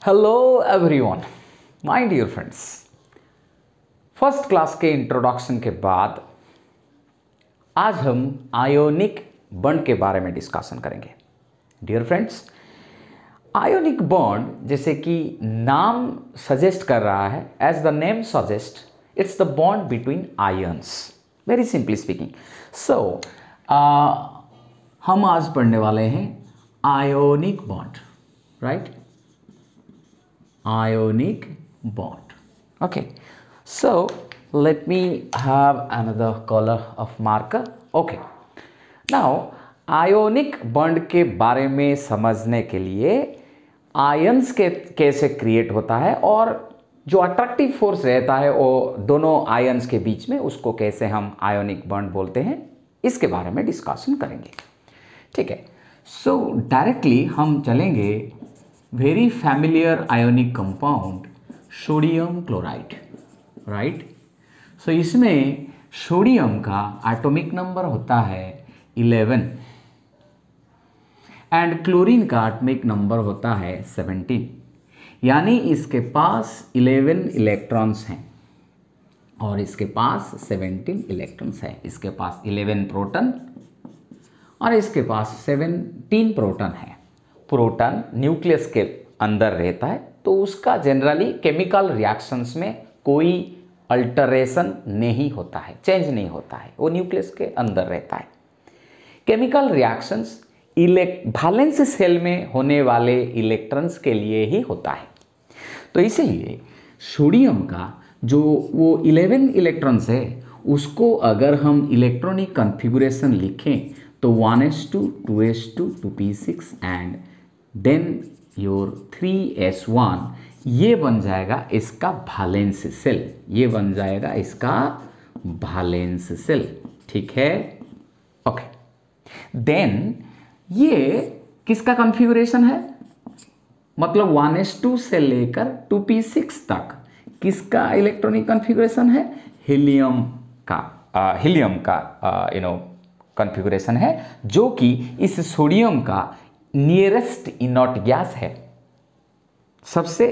Hello everyone, my dear friends. First class के introduction के बाद आज हम आयोनिक बॉन्ड के बारे में डिस्कशन करेंगे। डियर फ्रेंड्स, आयोनिक बॉन्ड जैसे कि नाम सजेस्ट कर रहा है, as the name suggest, it's the bond between ions, very simply speaking. So हम आज पढ़ने वाले हैं ionic bond, right? Ionic bond. Okay, so let me have another color of marker. Okay, now ionic bond के बारे में समझने के लिए आयंस के कैसे क्रिएट होता है और जो अट्रैक्टिव फोर्स रहता है वो दोनों आयंस के बीच में, उसको कैसे हम आयोनिक बॉन्ड बोलते हैं, इसके बारे में डिस्कशन करेंगे। ठीक है, सो डायरेक्टली हम चलेंगे very familiar ionic compound sodium chloride, right? So इसमें सोडियम का एटॉमिक नंबर होता है 11 एंड क्लोरीन का एटॉमिक नंबर होता है 17, यानी इसके पास 11 इलेक्ट्रॉन्स हैं और इसके पास 17 इलेक्ट्रॉन्स हैं। इसके पास 11 प्रोटॉन और इसके पास 17 प्रोटॉन है। प्रोटॉन न्यूक्लियस के अंदर रहता है, तो उसका जनरली केमिकल रिएक्शंस में कोई अल्टरेशन नहीं होता है, चेंज नहीं होता है, वो न्यूक्लियस के अंदर रहता है। केमिकल रिएक्शंस वैलेंस सेल में होने वाले इलेक्ट्रॉन्स के लिए ही होता है। तो इसीलिए सोडियम का जो वो 11 इलेक्ट्रॉन्स है, उसको अगर हम इलेक्ट्रॉनिक कॉन्फ़िगरेशन लिखें तो 1s2 2s2 2p6 and then your 3s1, ये बन जाएगा इसका वैलेंस सेल, ये बन जाएगा इसका वैलेंस सेल। ठीक है, ओके। देन ये किसका कॉन्फ़िगरेशन है, मतलब 1s2 से लेकर 2p6 तक किसका इलेक्ट्रॉनिक कॉन्फ़िगरेशन है? हीलियम का कॉन्फ़िगरेशन है, जो कि इस सोडियम का नियरेस्ट इनर्ट गैस है। सबसे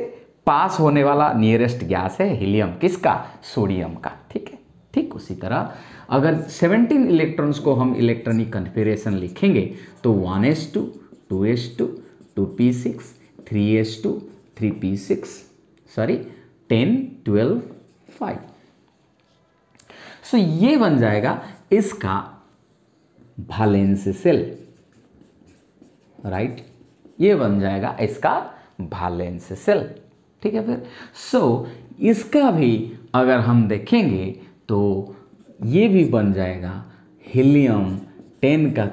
पास होने वाला नियरेस्ट गैस है हीलियम, किसका? सोडियम का। ठीक है, ठीक उसी तरह अगर 17 इलेक्ट्रॉन्स को हम इलेक्ट्रॉनिक कॉन्फ़िगरेशन लिखेंगे तो 1s2 2s2 2p6 3s2 3p6 sorry 10 12 5। सो ये बन जाएगा इसका वैलेंस सेल, राइट? ये बन जाएगा इसका वैलेंस सेल। ठीक है, फिर इसका भी अगर हम देखेंगे तो ये भी बन जाएगा हीलियम 10 का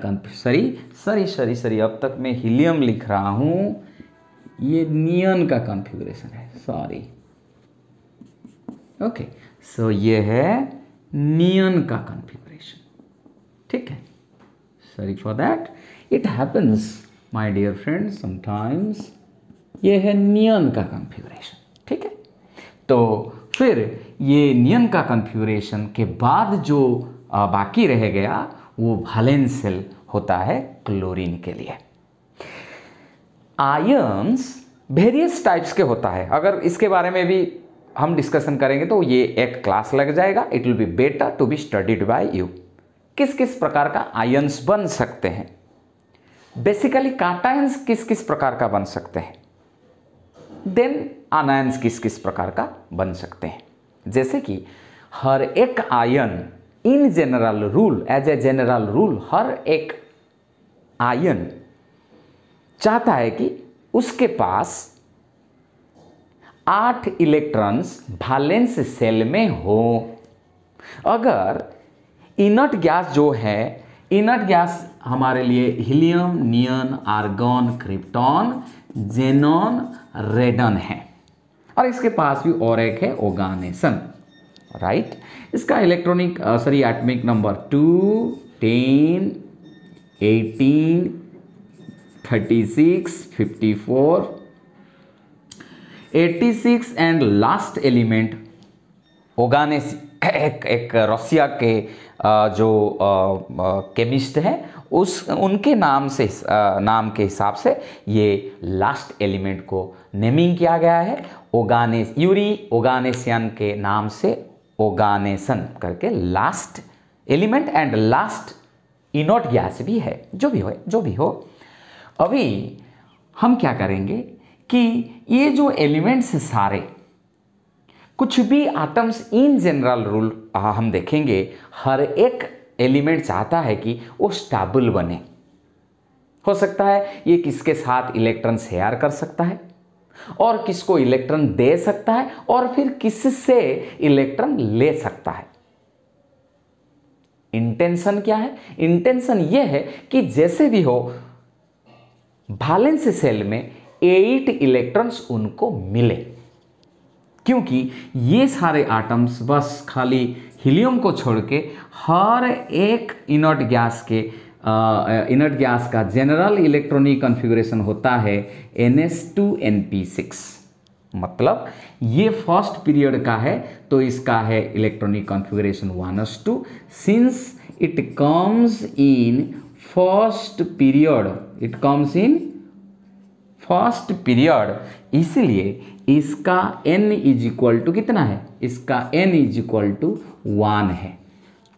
सॉरी अब तक मैं हीलियम लिख रहा हूं, ये नियन का कॉन्फ़िगरेशन है, सॉरी। ओके, सो ये है नियन का कॉन्फ़िगरेशन। ठीक है, sorry for that, it happens my dear friends sometimes। ये है नियन का कॉन्फ़िगरेशन। ठीक है, तो फिर ये नियन का कॉन्फ़िगरेशन के बाद जो बाकी रह गया वो वैलेंस सेल होता है क्लोरीन के लिए। आयंस वेरियस टाइप्स के होता है, अगर इसके बारे में भी हम डिस्कशन करेंगे तो ये एक क्लास लग जाएगा। It will be better to be studied by you. किस किस प्रकार का आयंस बन सकते हैं, बेसिकली काटायंस किस किस प्रकार का बन सकते हैं, देन आनायंस किस किस प्रकार का बन सकते हैं। जैसे कि हर एक ion in general rule, as a general rule, हर एक आयन चाहता है कि उसके पास 8 इलेक्ट्रॉन्स वैलेंस सेल में हो। अगर इनर्ट गैस जो है, इनर्ट गैस हमारे लिए helium, neon, argon, krypton, xenon, radon है, और इसके पास भी और एक है ओर्गानेसन, राइट? इसका electronic atomic number 2 10 18 36 54 86 and last element oganesson, एक रसिया के जो केमिस्ट है, उनके नाम के हिसाब से ये लास्ट एलिमेंट को नेमिंग किया गया है। यूरी ओगानेसियन के नाम से ओगानेसन करके last element and last inert gas भी है। जो भी हो अभी हम क्या करेंगे कि ये जो एलिमेंट्स सारे कुछ भी एटम्स इन जनरल रूल हम देखेंगे, हर एक एलिमेंट चाहता है कि वो स्टेबल बने। हो सकता है ये किसके साथ इलेक्ट्रॉन शेयर कर सकता है और किसको इलेक्ट्रॉन दे सकता है और फिर किससे इलेक्ट्रॉन ले सकता है। इंटेंशन क्या है? इंटेंशन ये है कि जैसे भी हो वैलेंस सेल में 8 इलेक्ट्रॉन्स उनको मिले, क्योंकि ये सारे एटम्स बस खाली हीलियम को छोड़ के हर एक इनर्ट गैस का जनरल इलेक्ट्रॉनिक कॉन्फ़िगरेशन होता है NS2np6। मतलब ये फर्स्ट पीरियड का है तो इसका है electronic configuration 1s2। Since it comes in first period, इसलिए इसका n इज इक्वल टू कितना है? इसका n इज इक्वल टू 1 है,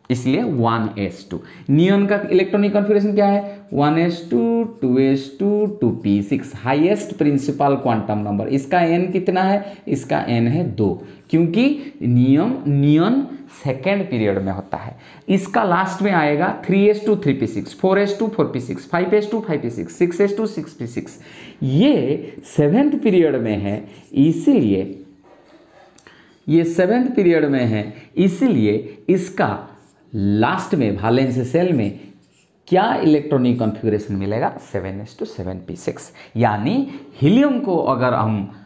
इसलिए 1s2। नियॉन का इलेक्ट्रॉनिक कॉन्फ़िगरेशन क्या है? 1s2 2s2 2p6, highest principal quantum number. इसका n कितना है? इसका n है 2, क्योंकि नियॉन सेकेंड पीरियड में होता है। इसका लास्ट में आएगा 3s2 3p6, 4s2 4p6, 5s2 5p6, 6s2 6p6। ये सेवेंथ पीरियड में है, इसीलिए इसका लास्ट में वैलेंस सेल में क्या इलेक्ट्रॉनिक कॉन्फ़िगरेशन मिलेगा? 7s2 7p6। यानी हीलियम को अगर हम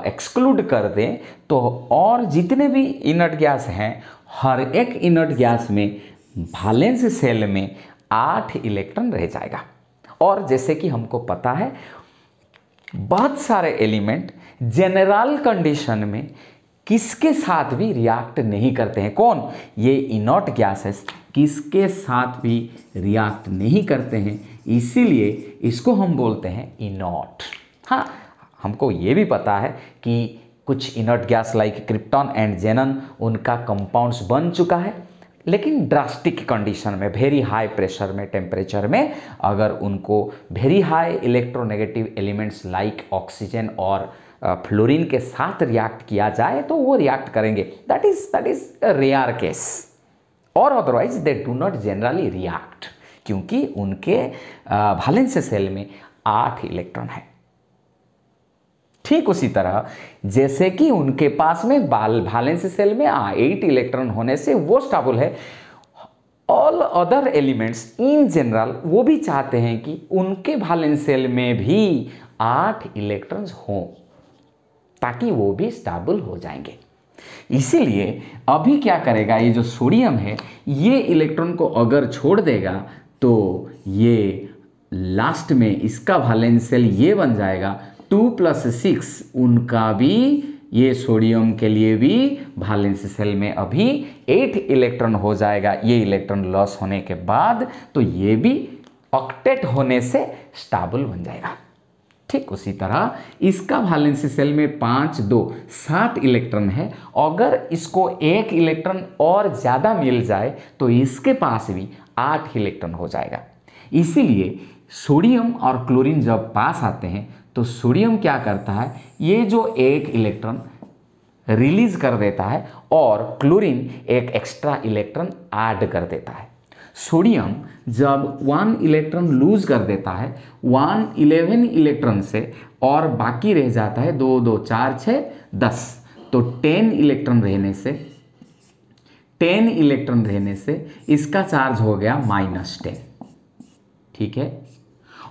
एक्सक्लूड कर दें तो और जितने भी इनर्ट गैस हैं, हर एक इनर्ट गैस में वैलेंस सेल में 8 इलेक्ट्रॉन रह जाएगा। और जैसे कि हमको पता है बहुत सारे एलिमेंट जनरल कंडीशन में किसके साथ भी रिएक्ट नहीं करते हैं। कौन? ये इनर्ट गैसेस किसके साथ भी रिएक्ट नहीं करते हैं, इसीलिए इसको हम बोलते हैं इनर्ट। हाँ, हमको ये भी पता है कि कुछ inert gas like krypton and xenon उनका कंपाउंड्स बन चुका है, लेकिन ड्रास्टिक कंडीशन में, वेरी हाई प्रेशर में, टेम्परेचर में अगर उनको very high electronegative elements like oxygen और फ्लोरीन के साथ रिएक्ट किया जाए तो वो रिएक्ट करेंगे। दैट इज रेयर केस, और otherwise they do not generally react, क्योंकि उनके वैलेंस सेल में 8 इलेक्ट्रॉन है। ठीक उसी तरह जैसे कि उनके पास में वैलेंस सेल में 8 इलेक्ट्रॉन होने से वो स्टेबल है, all other elements in general वो भी चाहते हैं कि उनके वैलेंस सेल में भी 8 इलेक्ट्रॉन्स हों ताकि वो भी स्टेबल हो जाएंगे। इसीलिए अभी क्या करेगा, ये जो सोडियम है ये इलेक्ट्रॉन को अगर छोड़ देगा तो ये लास्ट में इसका वैलेंस सेल ये बन जाएगा 2 + 6। उनका भी, ये सोडियम के लिए भी वैलेंस सेल में अभी 8 इलेक्ट्रॉन हो जाएगा। ये इलेक्ट्रॉन लॉस होने के बाद तो ये भी ऑक्टेट होने से स्टेबल बन जाएगा। ठीक उसी तरह इसका वैलेंस सेल में 5 2 7 इलेक्ट्रॉन है। अगर इसको 1 इलेक्ट्रॉन और ज़्यादा मिल जाए तो इसके पास भी 8 इलेक्ट्रॉन हो जाएगा। इसीलिए सोडियम और क्लोरीन जब पास आते हैं तो सोडियम क्या करता है, ये जो 1 इलेक्ट्रॉन रिलीज कर देता है और क्लोरीन एक एक्स्ट्रा इलेक्ट्रॉन ऐड कर देता है। सोडियम जब 1 इलेक्ट्रॉन लूज कर देता है 11 इलेक्ट्रॉन से, और बाकी रह जाता है 2 2 4 6 10, तो 10 इलेक्ट्रॉन रहने से इसका चार्ज हो गया -10। ठीक है,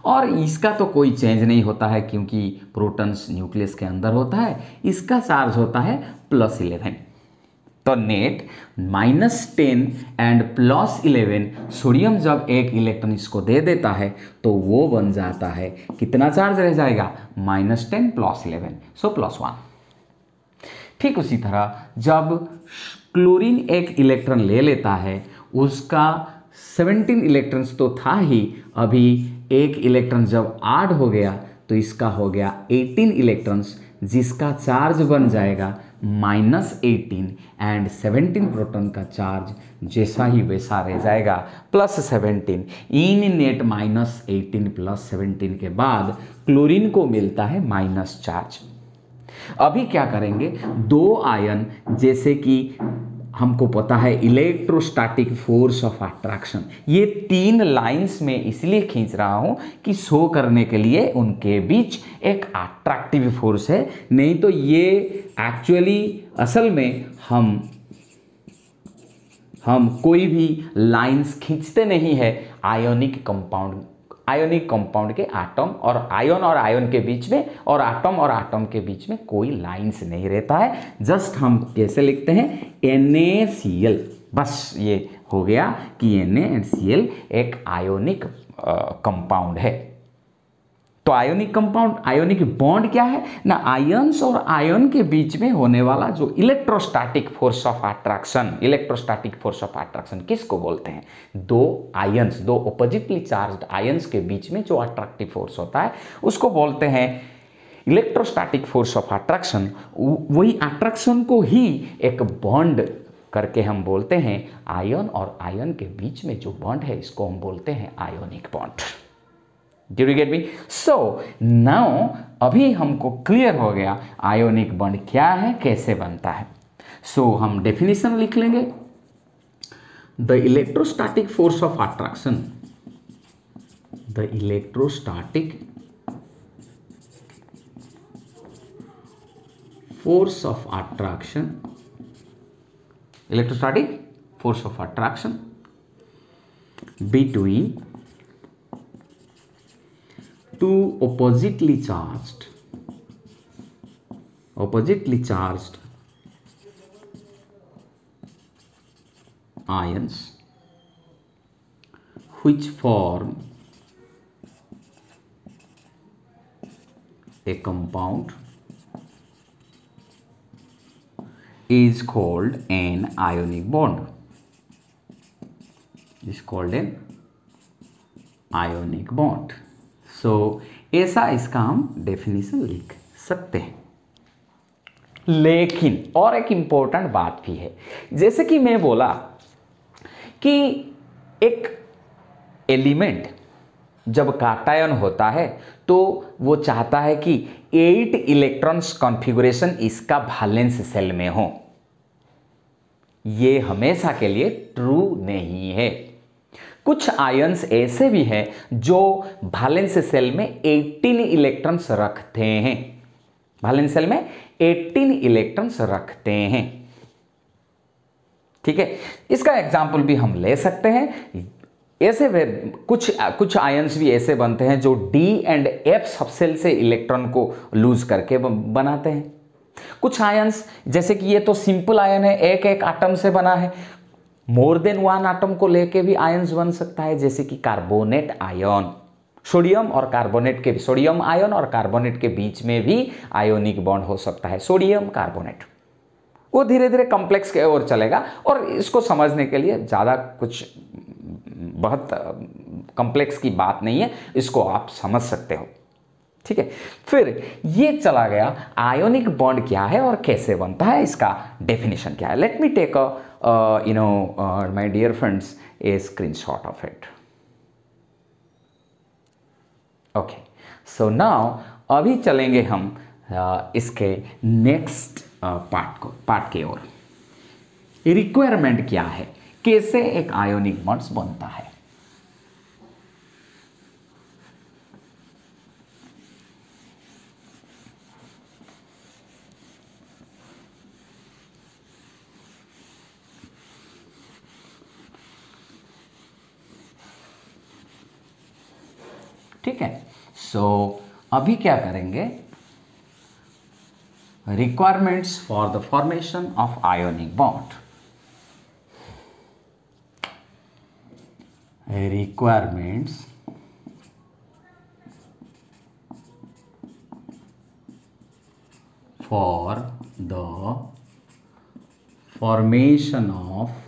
और इसका तो कोई चेंज नहीं होता है क्योंकि प्रोटॉन्स न्यूक्लियस के अंदर होता है। इसका चार्ज होता है +11। तो नेट -10 एंड +11, सोडियम जब 1 इलेक्ट्रॉन इसको दे देता है तो वो बन जाता है, कितना चार्ज रह जाएगा? -10 +11, सो +1। ठीक उसी तरह जब क्लोरीन 1 इलेक्ट्रॉन ले लेता है, उसका 17 इलेक्ट्रॉन्स तो था ही, अभी एक इलेक्ट्रॉन जब ऐड हो गया तो इसका हो गया 18 इलेक्ट्रॉन्स, जिसका चार्ज बन जाएगा -18 एंड 17 प्रोटॉन का चार्ज जैसा ही वैसा रह जाएगा +17। इन नेट -18 +17 के बाद क्लोरीन को मिलता है माइनस चार्ज। अभी क्या करेंगे, दो आयन, जैसे कि हमको पता है इलेक्ट्रोस्टैटिक फोर्स ऑफ अट्रैक्शन, ये 3 लाइंस में इसलिए खींच रहा हूं कि शो करने के लिए उनके बीच एक अट्रैक्टिव फोर्स है, नहीं तो ये एक्चुअली असल में हम कोई भी लाइंस खींचते नहीं है आयोनिक कंपाउंड के एटम और आयन के बीच में, और एटम के बीच में कोई लाइंस नहीं रहता है। जस्ट हम कैसे लिखते हैं, NaCl, बस ये हो गया कि NaCl एक आयोनिक कंपाउंड है। तो आयोनिक कंपाउंड, आयोनिक बॉन्ड क्या है ना, आयंस और आयन के बीच में होने वाला जो इलेक्ट्रोस्टैटिक फोर्स ऑफ अट्रैक्शन किसको बोलते हैं, दो आयंस, दो ऑपोजिटली चार्ज्ड आयंस के बीच में जो अट्रैक्टिव फोर्स होता है उसको बोलते हैं इलेक्ट्रोस्टैटिक फोर्स ऑफ अट्रैक्शन। वही अट्रैक्शन को ही एक बॉन्ड करके हम बोलते हैं, आयन और आयन के बीच में जो बॉन्ड है इसको हम बोलते हैं ionic bond. Did you get me? So now अभी हमको क्लियर हो गया आयोनिक बॉन्ड क्या है, कैसे बनता है। So हम डेफिनेशन लिख लेंगे, the electrostatic force of attraction, the electrostatic force of attraction, electrostatic force of attraction between two oppositely charged ions which form a compound is called an ionic bond, is called an ionic bond। सो ऐसा इसका हम definition लिख सकते हैं। लेकिन और एक important बात भी है, जैसे कि मैं बोला कि एक एलिमेंट जब काटायन होता है तो वो चाहता है कि 8 इलेक्ट्रॉन्स कॉन्फ़िगरेशन इसका वैलेंस सेल में हो। ये हमेशा के लिए ट्रू नहीं है। कुछ आयंस ऐसे भी हैं जो वैलेंस सेल में 18 इलेक्ट्रॉन्स रखते हैं, वैलेंस सेल में 18 इलेक्ट्रॉन्स रखते हैं। ठीक है, इसका एग्जाम्पल भी हम ले सकते हैं। ऐसे कुछ आयंस भी ऐसे बनते हैं जो D एंड F सबसेल से इलेक्ट्रॉन को लूज करके बनाते हैं। कुछ आयंस, जैसे कि ये तो सिंपल आयन है, एक एक एटम से बना है, मोर देन वन एटम को लेके भी आयंस बन सकता है, जैसे कि कार्बोनेट आयन, सोडियम आयन और कार्बोनेट के बीच में भी आयोनिक बॉन्ड हो सकता है, सोडियम कार्बोनेट। वो धीरे धीरे कॉम्प्लेक्स के ओर चलेगा और इसको समझने के लिए ज़्यादा कुछ बहुत कॉम्प्लेक्स की बात नहीं है, इसको आप समझ सकते हो। ठीक है, फिर ये चला गया आयोनिक बॉन्ड क्या है और कैसे बनता है, इसका डेफिनेशन क्या है। Let me take my dear friends a screenshot of it. Okay, so now अभी चलेंगे हम इसके नेक्स्ट पार्ट की ओर। रिक्वायरमेंट क्या है, कैसे एक आयोनिक बॉन्ड बनता है। ठीक है, सो अभी क्या करेंगे, requirements for the formation of ionic bond. Requirements for the formation of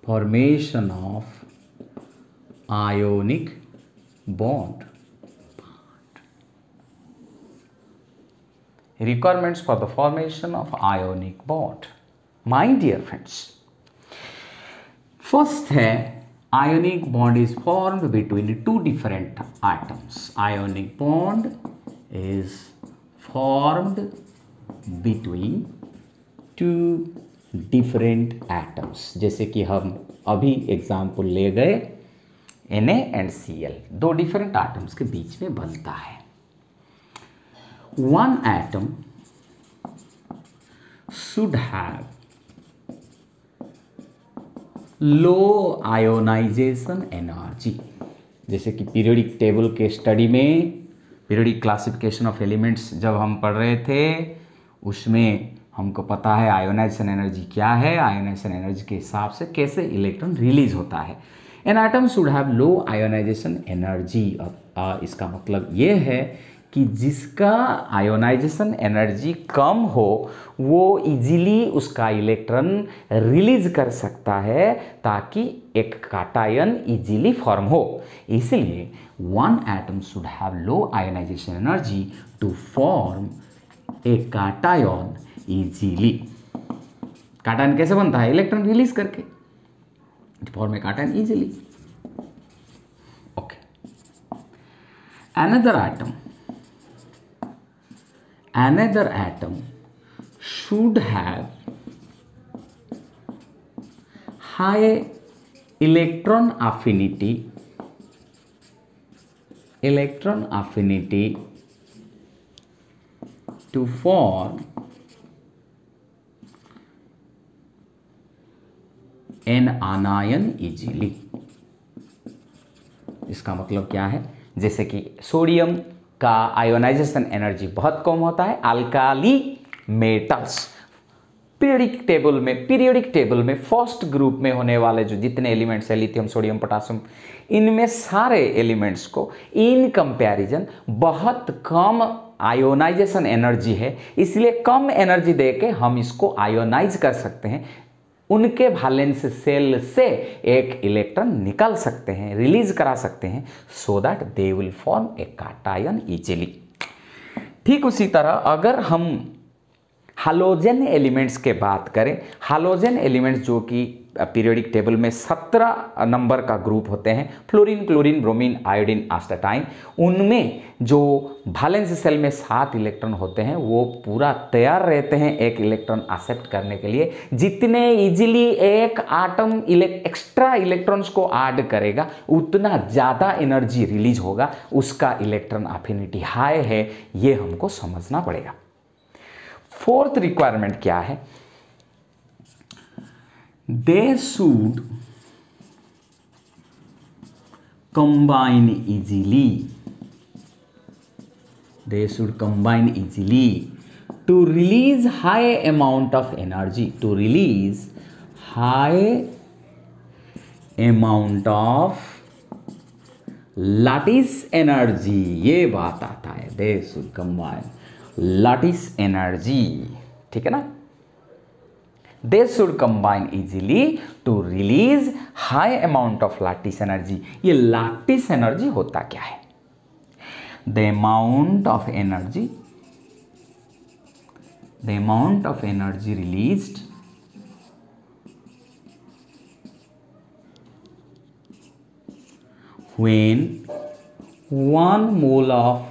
formation of ionic bond. Requirements for the formation of ionic bond. My dear friends, first है ionic bond is formed between two different atoms. Ionic bond is formed between two different atoms. जैसे कि हम अभी example ले गए Na and Cl, दो different atoms के बीच में बनता है. One atom should have low ionization energy. जैसे कि पीरियोडिक टेबल के स्टडी में, पीरियोडिक क्लासिफिकेशन ऑफ एलिमेंट्स जब हम पढ़ रहे थे, उसमें हमको पता है आयोनाइजेशन एनर्जी क्या है, आयोनाइजेशन एनर्जी के हिसाब से कैसे इलेक्ट्रॉन रिलीज होता है. An atom should have low ionisation energy. इसका मतलब ये है कि जिसका आयोनाइजेशन एनर्जी कम हो वो इजीली उसका इलेक्ट्रॉन रिलीज कर सकता है ताकि एक काटायन इजीली फॉर्म हो. इसलिए one atom should have low ionisation energy to form a cation easily. Cation कैसे बनता है? इलेक्ट्रॉन रिलीज करके form a cation easily. Okay. Another atom should have high electron affinity to form an anion easily. इसका मतलब क्या है? जैसे कि सोडियम का आयोनाइजेशन एनर्जी बहुत कम होता है. अल्काली मेटल्स पीरियोडिक टेबल में फर्स्ट ग्रुप में होने वाले जो जितने एलिमेंट्स है, लिथियम, सोडियम, पोटासियम, इनमें सारे एलिमेंट्स को इन कंपैरिजन बहुत कम आयोनाइजेशन एनर्जी है. इसलिए कम एनर्जी देके हम इसको आयोनाइज कर सकते हैं. उनके वैलेंस सेल से एक इलेक्ट्रॉन निकाल सकते हैं, रिलीज करा सकते हैं, so that they will form a cation easily. ठीक उसी तरह अगर हम हालोजन एलिमेंट्स के बात करें, हालोजन एलिमेंट्स जो कि पीरियोडिक टेबल में 17 नंबर का ग्रुप होते हैं, फ्लोरीन, क्लोरीन, ब्रोमीन, आयोडीन, एस्टाटाइन, उनमें जो वैलेंस सेल में 7 इलेक्ट्रॉन होते हैं वो पूरा तैयार रहते हैं एक इलेक्ट्रॉन एक्सेप्ट करने के लिए. जितने इजीली एक आटम एक्स्ट्रा इलेक्ट्रॉन्स को ऐड करेगा उतना ज़्यादा एनर्जी रिलीज होगा. उसका इलेक्ट्रॉन अफिनिटी हाई है, ये हमको समझना पड़ेगा. फोर्थ रिक्वायरमेंट क्या है? They should combine easily. They should combine easily to release high amount of energy. To release high amount of lattice energy. ये बात आता है. They should combine lattice energy. ठीक है ना? They should combine easily to release high amount of lattice energy. ये lattice energy होता क्या है? The amount of energy released when 1 mole of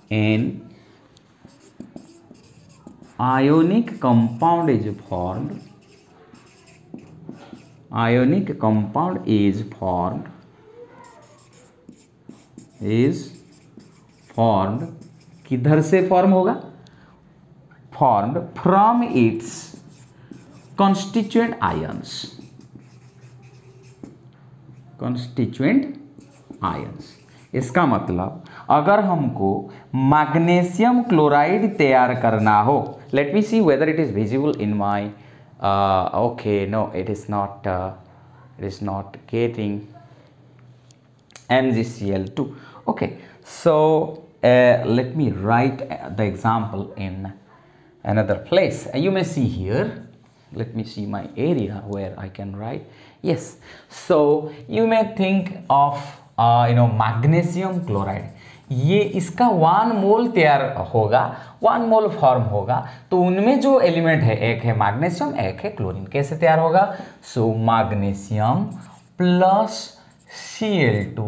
an ionic compound is formed. Ionic compound is formed किधर से form होगा? Formed from its constituent ions. इसका मतलब अगर हमको मैग्नीशियम क्लोराइड तैयार करना हो, let me see whether it is visible in my, okay, no it is not getting MgCl2. okay, so let me write the example in another place. You may see here let me see my area where I can write. Yes, so you may think of magnesium chloride. ये इसका 1 मोल तैयार होगा, 1 mole form होगा, तो उनमें जो element है, एक है मैग्नीशियम, एक है क्लोरीन। कैसे तैयार होगा? So magnesium plus Cl2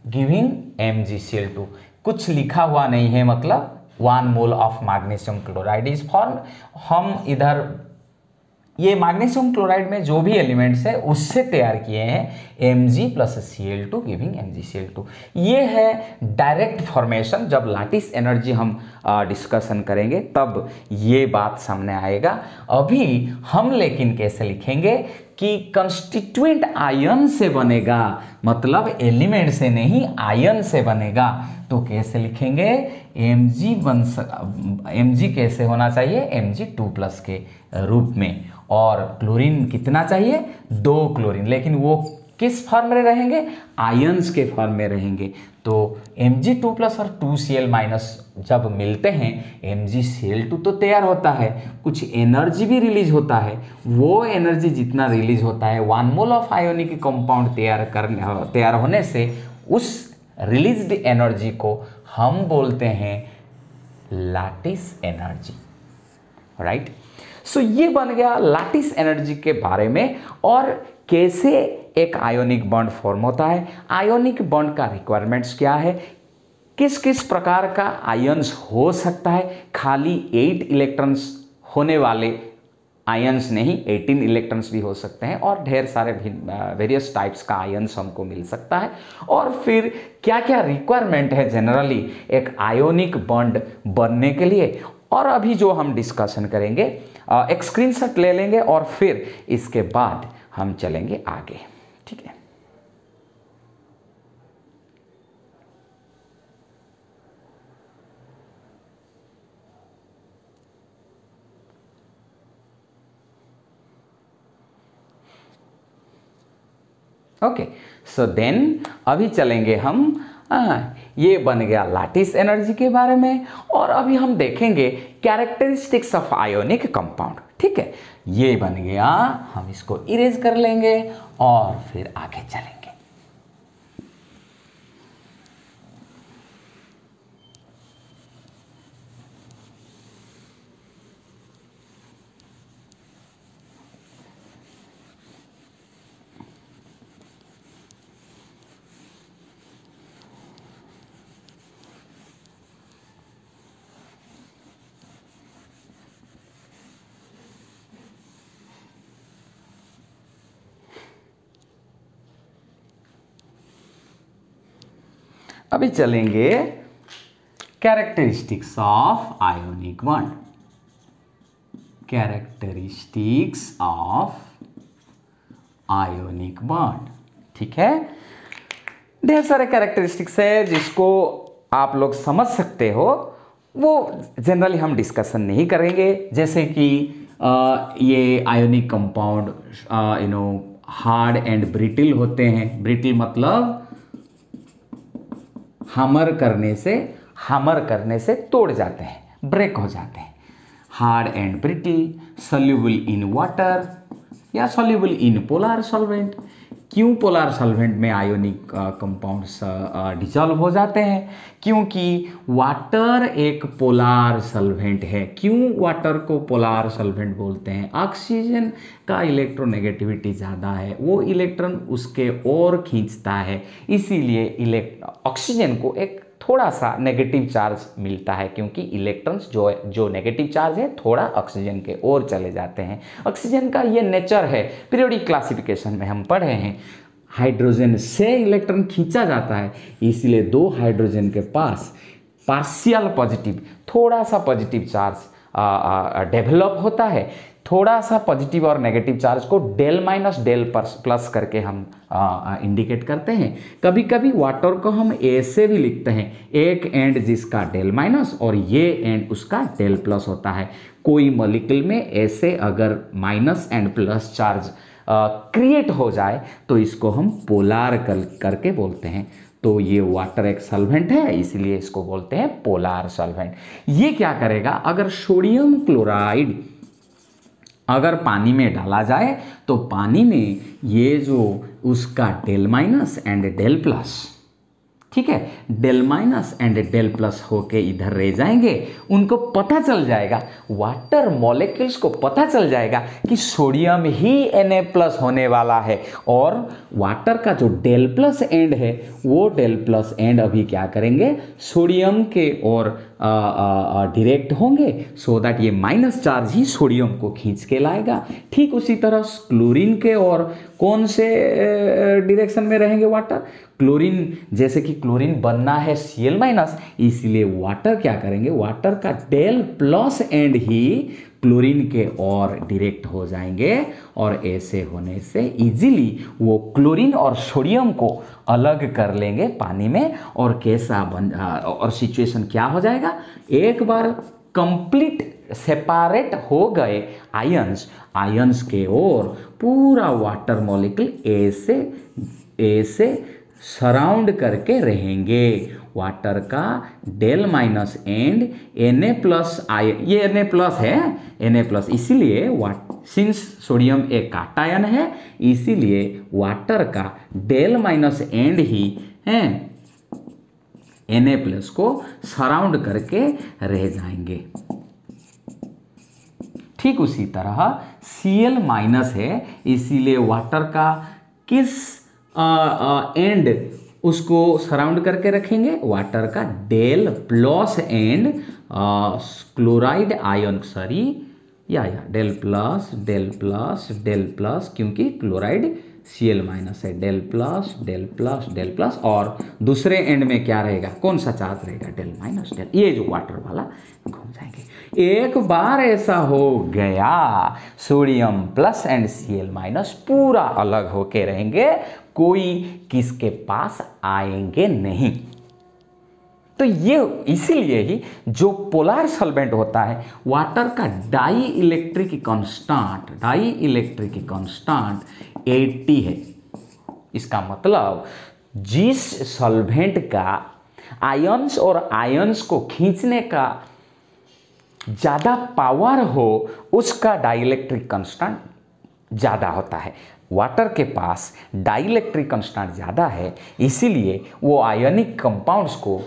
giving MgCl2। कुछ लिखा हुआ नहीं है, मतलब 1 mole of magnesium chloride is form. हम इधर ये मैग्नीशियम क्लोराइड में जो भी एलिमेंट्स है उससे तैयार किए हैं Mg plus Cl2 giving MgCl2। ये है डायरेक्ट फॉर्मेशन। जब लैटिस एनर्जी हम डिस्कशन करेंगे तब ये बात सामने आएगा। अभी हम लेकिन कैसे लिखेंगे कि कंस्टिट्यूएंट आयन से बनेगा, मतलब एलिमेंट से नहीं, आयन से बनेगा। तो कैसे लिखेंगे? Mg कैसे होना चाहिए? Mg2+ के रूप में। और क्लोरीन कितना चाहिए? 2 क्लोरीन। लेकिन वो किस फॉर्म में रहेंगे? आयंस के फॉर्म में रहेंगे। तो Mg2+ और 2Cl- जब मिलते हैं MgCl2 तो तैयार होता है, कुछ एनर्जी भी रिलीज होता है। वो एनर्जी जितना रिलीज होता है 1 मोल ऑफ आयोनिक कंपाउंड तैयार होने से, उस रिलीज्ड एनर्जी को हम बोलते हैं लैटिस एनर्जी। राइट? सो ये बन गया लैटिस एनर्जी के बारे में, और कैसे एक आयोनिक बॉन्ड फॉर्म होता है, आयोनिक बॉन्ड का रिक्वायरमेंट्स क्या है, किस किस प्रकार का आयंस हो सकता है। खाली 8 इलेक्ट्रॉन्स होने वाले आयंस नहीं, 18 इलेक्ट्रॉन्स भी हो सकते हैं, और ढेर सारे वेरियस टाइप्स का आयंस हमको मिल सकता है। और फिर क्या क्या रिक्वायरमेंट है जनरली एक आयोनिक बॉन्ड बनने के लिए, और अभी जो हम डिस्कशन करेंगे, एक स्क्रीनशॉट ले लेंगे और फिर इसके बाद हम चलेंगे आगे। ठीक है? ओके, सो देन अभी चलेंगे हम, ये बन गया लैटिस एनर्जी के बारे में, और अभी हम देखेंगे कैरेक्टरिस्टिक्स ऑफ आयोनिक कंपाउंड। ठीक है? ये बन गया, हम इसको इरेज कर लेंगे और फिर आगे चलेंगे। अभी चलेंगे characteristics of ionic bond. Characteristics of ionic bond. ठीक है? ढेर सारे कैरेक्टरिस्टिक्स है जिसको आप लोग समझ सकते हो, वो जनरली हम डिस्कशन नहीं करेंगे। जैसे कि ये ionic compound hard and brittle होते हैं। ब्रिटिल मतलब हमर करने से तोड़ जाते हैं, ब्रेक हो जाते हैं। Hard and brittle, soluble in water या सॉल्युबल इन पोलर सॉल्वेंट। क्यों पोलर सॉल्वेंट में आयोनिक कंपाउंड्स डिसॉल्व हो जाते हैं? क्योंकि वाटर एक पोलर सॉल्वेंट है। क्यों वाटर को पोलर सॉल्वेंट बोलते हैं? ऑक्सीजन का इलेक्ट्रोनेगेटिविटी ज़्यादा है, वो इलेक्ट्रॉन उसके ओर खींचता है, इसीलिए ऑक्सीजन को एक थोड़ा सा नेगेटिव चार्ज मिलता है, क्योंकि इलेक्ट्रॉन्स जो नेगेटिव चार्ज है थोड़ा ऑक्सीजन के ओर चले जाते हैं। ऑक्सीजन का ये नेचर है। पीरियोडिक क्लासिफिकेशन में हम पढ़े हैं, हाइड्रोजन से इलेक्ट्रॉन खींचा जाता है, इसलिए 2 हाइड्रोजन के पास पार्शियल पॉजिटिव, थोड़ा सा पॉजिटिव चार्ज डेवलप होता है। थोड़ा सा पॉजिटिव और नेगेटिव चार्ज को डेल माइनस डेल प्लस करके हम इंडिकेट करते हैं। कभी कभी वाटर को हम ऐसे भी लिखते हैं, एक एंड जिसका डेल माइनस और ये एंड उसका डेल प्लस होता है। कोई मॉलिक्यूल में ऐसे अगर minus and plus charge create हो जाए तो इसको हम पोलार करके बोलते हैं। तो ये वाटर एक सॉल्वेंट है, इसलिए इसको बोलते हैं पोलार सॉल्वेंट। ये क्या करेगा? अगर सोडियम क्लोराइड अगर पानी में डाला जाए तो पानी में ये जो उसका del minus and del plus, ठीक है, del minus and del plus होके इधर रह जाएंगे। उनको पता चल जाएगा, वाटर मॉलिक्यूल्स को पता चल जाएगा कि सोडियम ही Na प्लस होने वाला है, और वाटर का जो डेल प्लस एंड है वो डेल प्लस एंड अभी क्या करेंगे, सोडियम के ओर डायरेक्ट होंगे, सो दैट ये माइनस चार्ज ही सोडियम को खींच के लाएगा। ठीक उसी तरह क्लोरीन के और कौन से डायरेक्शन में रहेंगे वाटर, क्लोरीन, जैसे कि क्लोरीन बनना है Cl माइनस, इसलिए वाटर क्या करेंगे, वाटर का डेल प्लस एंड ही क्लोरीन के और डायरेक्ट हो जाएंगे, और ऐसे होने से इजीली वो क्लोरीन और सोडियम को अलग कर लेंगे पानी में, और कैसा और सिचुएशन क्या हो जाएगा, एक बार कंप्लीट सेपरेट हो गए आयंस के ओर पूरा वाटर मॉलिक्यूल ऐसे सराउंड करके रहेंगे। वाटर का del minus and Na plus ये Na प्लस है, Na प्लस, इसीलिए सिंस सोडियम एक काटायन है, इसीलिए वाटर का डेल माइनस एंड ही है Na प्लस को सराउंड करके रह जाएंगे। ठीक उसी तरह Cl माइनस है, इसीलिए वाटर का किस एंड उसको सराउंड करके रखेंगे, वाटर का del plus and chloride ion, sorry या del plus del plus del plus, क्योंकि क्लोराइड Cl माइनस है, del plus del plus del plus, और दूसरे एंड में क्या रहेगा, कौन सा चार्ज रहेगा, डेल माइनस डेल, ये जो वाटर वाला घूम जाएंगे। एक बार ऐसा हो गया, sodium plus and Cl minus पूरा अलग होके रहेंगे, कोई किसके पास आएंगे नहीं। तो ये इसीलिए ही जो पोलर सॉल्वेंट होता है, वाटर का डाई इलेक्ट्रिक कांस्टेंट 80 है। इसका मतलब जिस सॉल्वेंट का आयंस और आयंस को खींचने का ज़्यादा पावर हो, उसका डाइलेक्ट्रिक कांस्टेंट ज़्यादा होता है। वाटर के पास डाइलेक्ट्रिक कांस्टेंट ज़्यादा है, इसीलिए वो आयनिक कंपाउंड्स को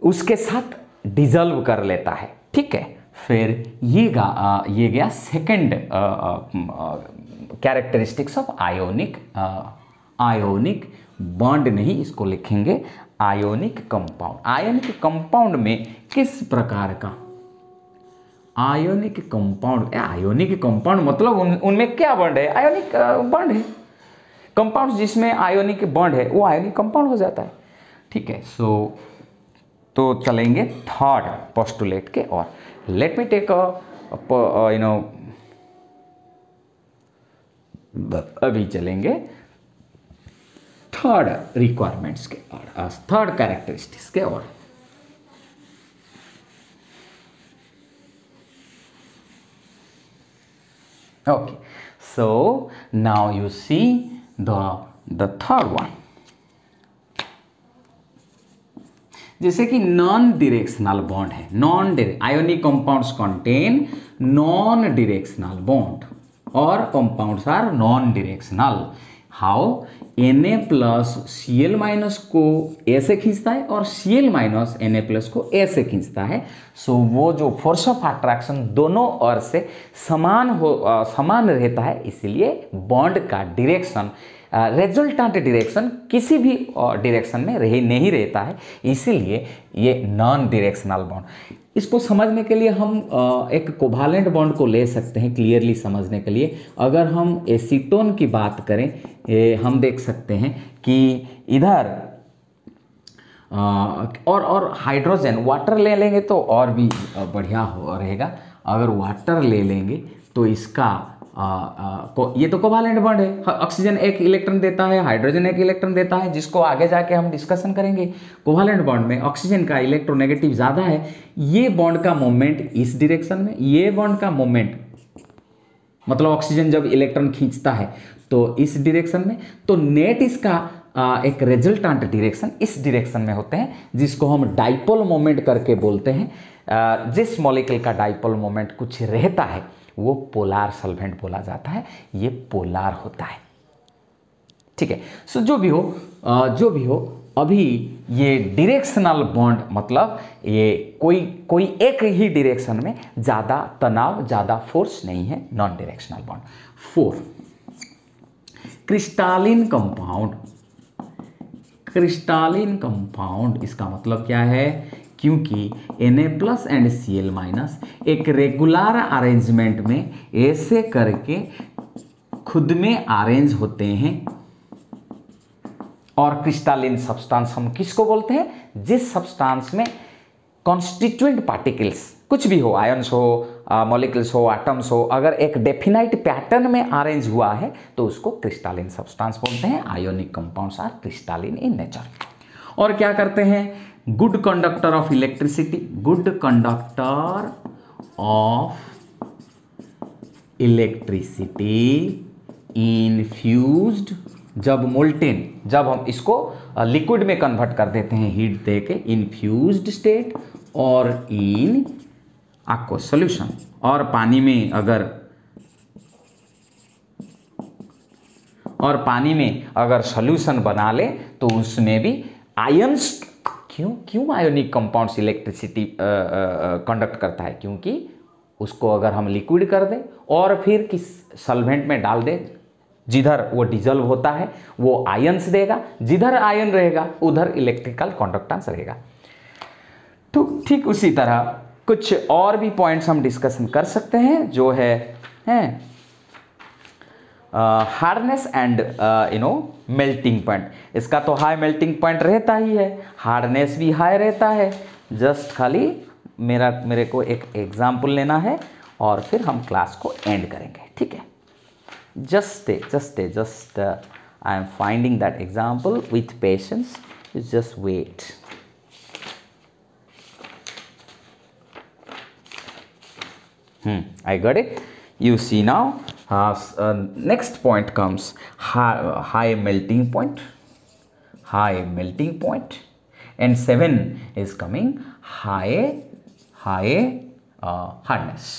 उसके साथ डिजल्व कर लेता है। ठीक है, फिर ये गया second characteristics of ionic bond, नहीं इसको लिखेंगे आयोनिक कंपाउंड। आयोनिक कंपाउंड में किस प्रकार का आयोनिक कंपाउंड मतलब उनमें क्या बॉन्ड है, आयोनिक बॉन्ड है। कंपाउंड जिसमें आयोनिक बॉन्ड है वो आयोनिक कंपाउंड हो जाता है। ठीक है, तो चलेंगे थर्ड पोस्टुलेट के, और लेट मी टेक अभी चलेंगे थर्ड रिक्वायरमेंट्स के और थर्ड कैरेक्टरिस्टिक्स के। और okay, so now you see the third one, जैसे कि नॉन डायरेक्शनल बॉन्ड है। Ionic compounds contain non directional bond और compounds are non directional. How, Na plus Cl minus को A से खींचता है और Cl माइनस Na प्लस को A से खींचता है। सो वो जो फोर्स ऑफ अट्रैक्शन दोनों ओर से समान रहता है, इसीलिए बॉन्ड का डायरेक्शन रिजल्टेंट डायरेक्शन किसी भी डायरेक्शन में नहीं रहता है, इसीलिए ये नॉन डायरेक्शनल बॉन्ड। इसको समझने के लिए हम एक कोवालेंट बॉन्ड को ले सकते हैं क्लियरली समझने के लिए। अगर हम एसीटोन की बात करें, हम देख सकते हैं कि इधर और हाइड्रोजन, वाटर ले लेंगे तो और भी बढ़िया रहेगा। अगर वाटर ले लेंगे तो इसका ये तो कोवालेंट बॉन्ड है। ऑक्सीजन एक इलेक्ट्रॉन देता है, हाइड्रोजन एक इलेक्ट्रॉन देता है, जिसको आगे जाके हम डिस्कशन करेंगे। कोवालेंट बॉन्ड में ऑक्सीजन का इलेक्ट्रोनेगेटिव ज़्यादा है। ये बॉन्ड का मोमेंट इस डायरेक्शन में, ये बॉन्ड का मोमेंट मतलब ऑक्सीजन जब इलेक्ट्रॉन खींचता है तो इस डायरेक्शन में, तो नेट इसका एक रिजल्टेंट डायरेक्शन इस डायरेक्शन में होते हैं, जिसको हम डाइपोल मोमेंट करके बोलते हैं। जिस मॉलिक्यूल का डाइपोल मोमेंट कुछ रहता है वो पोलार सॉल्वेंट बोला जाता है, ये पोलार होता है। ठीक है। सो जो भी हो अभी ये डायरेक्शनल बॉन्ड मतलब ये कोई एक ही डायरेक्शन में ज़्यादा तनाव, ज़्यादा फोर्स नहीं है, नॉन डायरेक्शनल बॉन्ड। 4 क्रिस्टालिन कंपाउंड, इसका मतलब क्या है, क्योंकि Na+ एंड Cl- एक रेगुलर अरेंजमेंट में ऐसे करके खुद में अरेंज होते हैं। और क्रिस्टालिन सब्सटेंस हम किसको बोलते हैं, जिस सब्सटेंस में कॉन्स्टिट्यूएंट पार्टिकल्स कुछ भी हो, आयन्स हो, मॉलिक्यूल्स हो, एटम्स हो, अगर एक डेफिनाइट पैटर्न में अरेंज हुआ है तो उसको क्रिस्टालिन सब्सटेंस बोलते हैं। Ionic compounds are crystalline in nature. और क्या करते हैं, good conductor of electricity, good conductor of electricity in fused, जब मोल्टेन, जब हम इसको लिक्विड में कन्वर्ट कर देते हैं हीट दे के, इनफ्यूज्ड स्टेट और इन aqueous सॉल्यूशन। और पानी में अगर सॉल्यूशन बना ले तो उसमें भी आयंस, क्यों आयोनिक कंपाउंड्स इलेक्ट्रिसिटी कंडक्ट करता है, क्योंकि उसको अगर हम लिक्विड कर दें और फिर किस सॉल्वेंट में डाल दें, जिधर वो डिजल्व होता है वो आयंस देगा, जिधर आयन रहेगा उधर इलेक्ट्रिकल कंडक्टेंस रहेगा। तो ठीक उसी तरह कुछ और भी पॉइंट्स हम डिस्कशन कर सकते हैं, जो है हार्डनेस एंड मेल्टिंग पॉइंट। इसका तो हाई मेल्टिंग पॉइंट रहता ही है, हार्डनेस भी हाई रहता है। जस्ट खाली मेरे को एक एग्जाम्पल लेना है और फिर हम क्लास को एंड करेंगे। ठीक है, just I am finding that example with patience. Just wait. I got it. You see now, next point comes high melting point, and 7 is coming high hardness.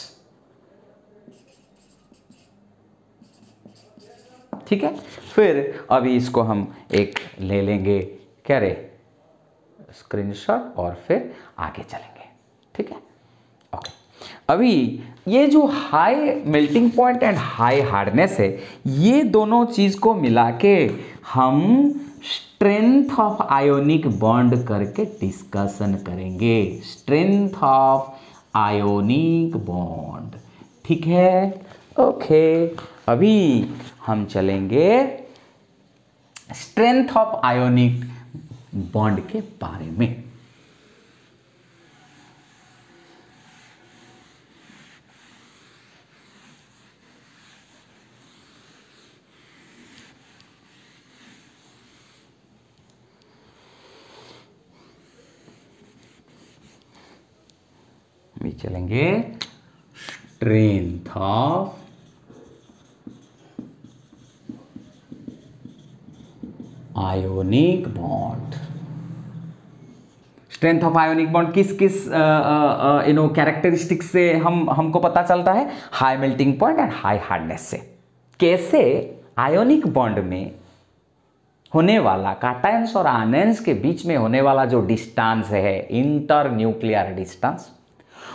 ठीक है, फिर अभी इसको हम एक ले लेंगे, क्या रे, स्क्रीनशॉट, और फिर आगे चलेंगे। ठीक है, ओके। अभी ये जो high melting point and high hardness है, ये दोनों चीज को मिला के हम स्ट्रेंथ ऑफ आयोनिक बॉन्ड करके डिस्कशन करेंगे। स्ट्रेंथ ऑफ आयोनिक बॉन्ड, ठीक है, ओके। अभी हम चलेंगे स्ट्रेंथ ऑफ आयोनिक बॉन्ड के बारे में। अभी चलेंगे strength of ionic bond. Strength of ionic bond किस कैरेक्टरिस्टिक्स से हमको पता चलता है, high melting point and high hardness से। कैसे आयोनिक बॉन्ड में होने वाला काटायंस और आयंस के बीच में होने वाला जो डिस्टेंस है, इंटर न्यूक्लियर डिस्टेंस,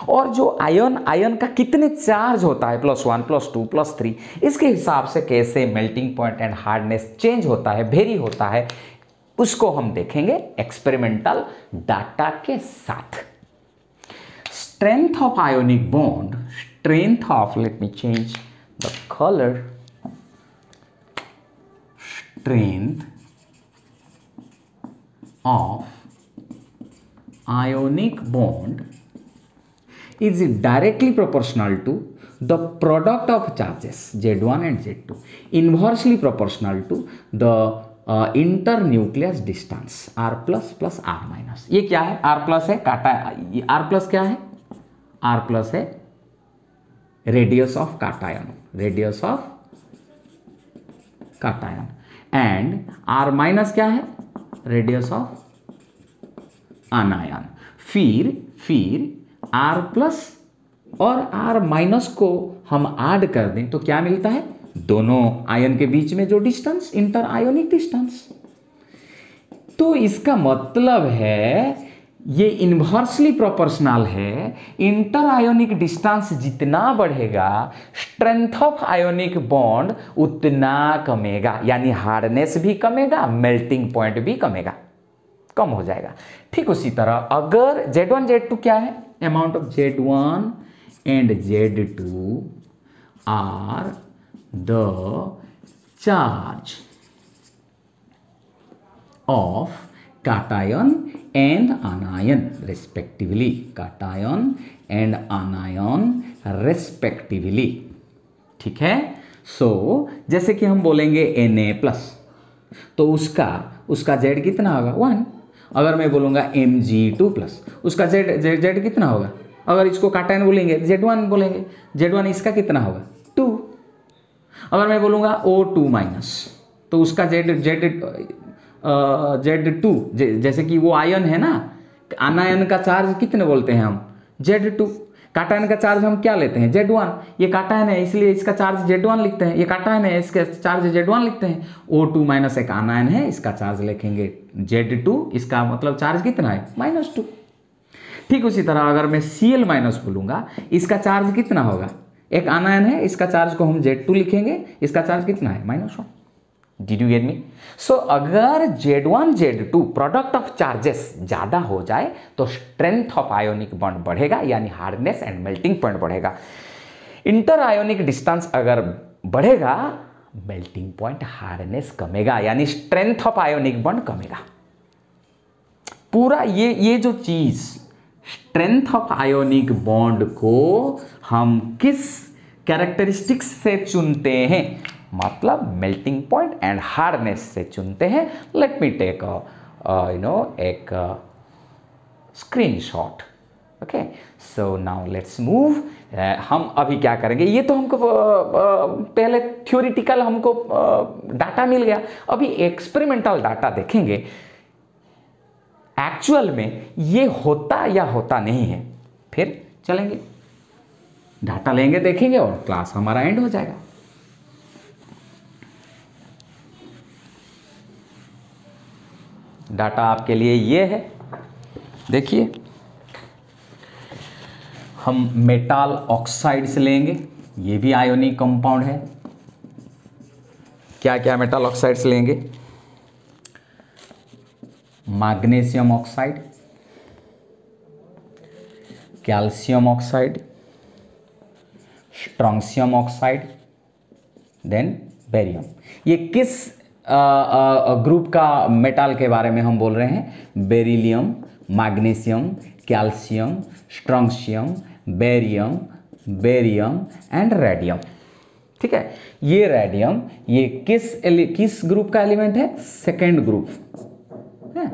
और जो आयन का कितने चार्ज होता है, +1 +2 +3, इसके हिसाब से कैसे melting point and hardness change होता है, वेरी होता है, उसको हम देखेंगे एक्सपेरिमेंटल डाटा के साथ। Strength of ionic bond, strength of, let me change the colour, strength of ionic bond is directly proportional to the product of charges Z1 and Z2, inversely proportional to the internucleus distance R plus plus R minus। ये क्या है, R plus है काटा, R plus क्या है, R plus है radius of cation, radius of cation, and R minus क्या है, रेडियस ऑफ अनायन। फिर R प्लस और R माइनस को हम ऐड कर दें तो क्या मिलता है, दोनों आयन के बीच में जो डिस्टेंस, इंटर आयोनिक डिस्टेंस। तो इसका मतलब है ये इन्वर्सली प्रोपोर्शनल है, इंटर आयोनिक डिस्टेंस जितना बढ़ेगा स्ट्रेंथ ऑफ आयोनिक बॉन्ड उतना कमेगा, यानी हार्डनेस भी कमेगा, मेल्टिंग पॉइंट भी कमेगा, कम हो जाएगा। ठीक उसी तरह अगर Z1 Z2 क्या है, amount of Z1 and Z2 are the charge of cation and anion respectively, cation and anion respectively। ठीक है। सो जैसे कि हम बोलेंगे Na प्लस तो उसका Z कितना होगा 1। अगर मैं बोलूँगा Mg2 प्लस उसका Z कितना होगा, अगर इसको काटायन बोलेंगे Z1 बोलेंगे, Z1 इसका कितना होगा 2। अगर मैं बोलूँगा O2 माइनस तो उसका Z2 जैसे कि वो आयन है ना, आनायन का चार्ज कितने बोलते हैं हम Z2, काटायन का चार्ज हम क्या लेते हैं Z1, ये काटायन है इसलिए इसका चार्ज Z1 लिखते हैं, ये काटायन है इसका चार्ज Z1 लिखते हैं। O2 माइनस एक आनायन है, इसका चार्ज लिखेंगे Z2, इसका मतलब चार्ज कितना है -2। ठीक उसी तरह अगर मैं Cl माइनस बोलूँगा इसका चार्ज कितना होगा, एक आनायन है इसका चार्ज को हम Z2 लिखेंगे, इसका चार्ज कितना है -1। Did you get me. So अगर Z1 Z2 product of charges ज़्यादा हो जाए तो स्ट्रेंथ ऑफ आयोनिक बॉन्ड बढ़ेगा, यानी हार्डनेस एंड मेल्टिंग पॉइंट बढ़ेगा। इंटर आयोनिक डिस्टेंस अगर बढ़ेगा मेल्टिंग पॉइंट हार्डनेस कमेगा, यानी स्ट्रेंथ ऑफ आयोनिक बॉन्ड कमेगा। पूरा ये जो चीज़ स्ट्रेंथ ऑफ आयोनिक बॉन्ड को हम किस कैरेक्टरिस्टिक्स से चुनते हैं, मतलब मेल्टिंग पॉइंट एंड हार्डनेस से चुनते हैं। लेट मी टेक एक screenshot. Okay, so now let's move. हम अभी क्या करेंगे, ये तो हमको पहले थ्योरिटिकल हमको डाटा मिल गया, अभी एक्सपेरिमेंटल डाटा देखेंगे एक्चुअल में ये होता या होता नहीं है, फिर चलेंगे डाटा लेंगे, देखेंगे और क्लास हमारा एंड हो जाएगा। डाटा आपके लिए ये है, देखिए हम मेटाल ऑक्साइड्स लेंगे, ये भी आयोनिक कंपाउंड है। क्या क्या मेटाल ऑक्साइड्स लेंगे, magnesium oxide, calcium oxide, strontium oxide, then barium. ये किस ग्रुप का मेटाल के बारे में हम बोल रहे हैं, beryllium, magnesium, calcium, strontium, barium and radium. ठीक है, ये रेडियम ये किस ग्रुप का एलिमेंट है, सेकेंड ग्रुप है,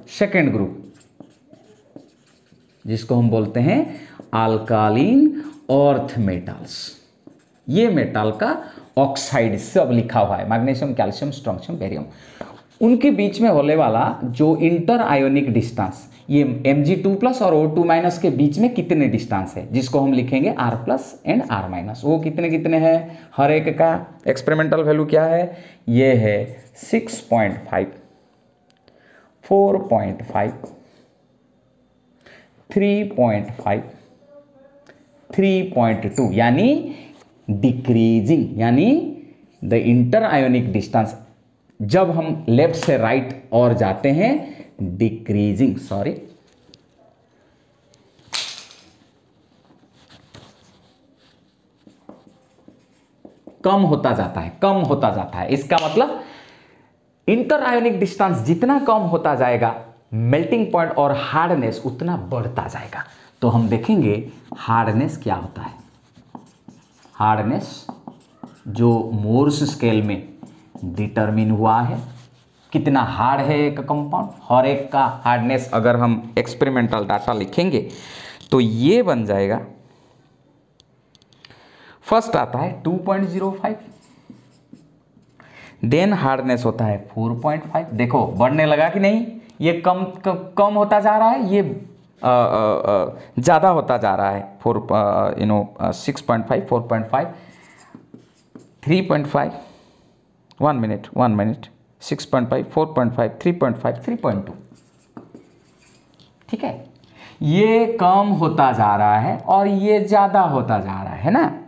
सेकेंड ग्रुप, जिसको हम बोलते हैं अल्कालीन अर्थ मेटल्स। ये मेटल का ऑक्साइड सब लिखा हुआ है, मैग्नीशियम, कैल्शियम, स्ट्रोंशियम, बेरियम। उनके बीच में होने वाला जो इंटर आयोनिक डिस्टेंस, ये Mg2+ और O2- के बीच में कितने डिस्टेंस है, जिसको हम लिखेंगे R+ एंड R-, वो कितने कितने हैं, हर एक का एक्सपेरिमेंटल वैल्यू क्या है, ये है 6.5, 4.5, 3.5, 3.2, यानी डिक्रीजिंग, यानी द इंटर आयोनिक डिस्टेंस जब हम लेफ्ट से राइट और जाते हैं डिक्रीजिंग, सॉरी कम होता जाता है, कम होता जाता है। इसका मतलब इंटर आयोनिक डिस्टेंस जितना कम होता जाएगा मेल्टिंग पॉइंट और हार्डनेस उतना बढ़ता जाएगा। तो हम देखेंगे हार्डनेस क्या होता है। हार्डनेस जो मोर्स स्केल में डिटरमिन हुआ है, कितना हार्ड है एक कंपाउंड, हर एक का हार्डनेस अगर हम एक्सपेरिमेंटल डाटा लिखेंगे तो ये बन जाएगा, फर्स्ट आता है 2.05, देन हार्डनेस होता है 4.5। देखो बढ़ने लगा कि नहीं, ये कम होता जा रहा है, ये ज़्यादा होता जा रहा है। 6.5, 4.5, 3.5, 1 मिनट, 6.5, 4.5, 3.5, 3.2। ठीक है, ये कम होता जा रहा है और ये ज़्यादा होता जा रहा है ना।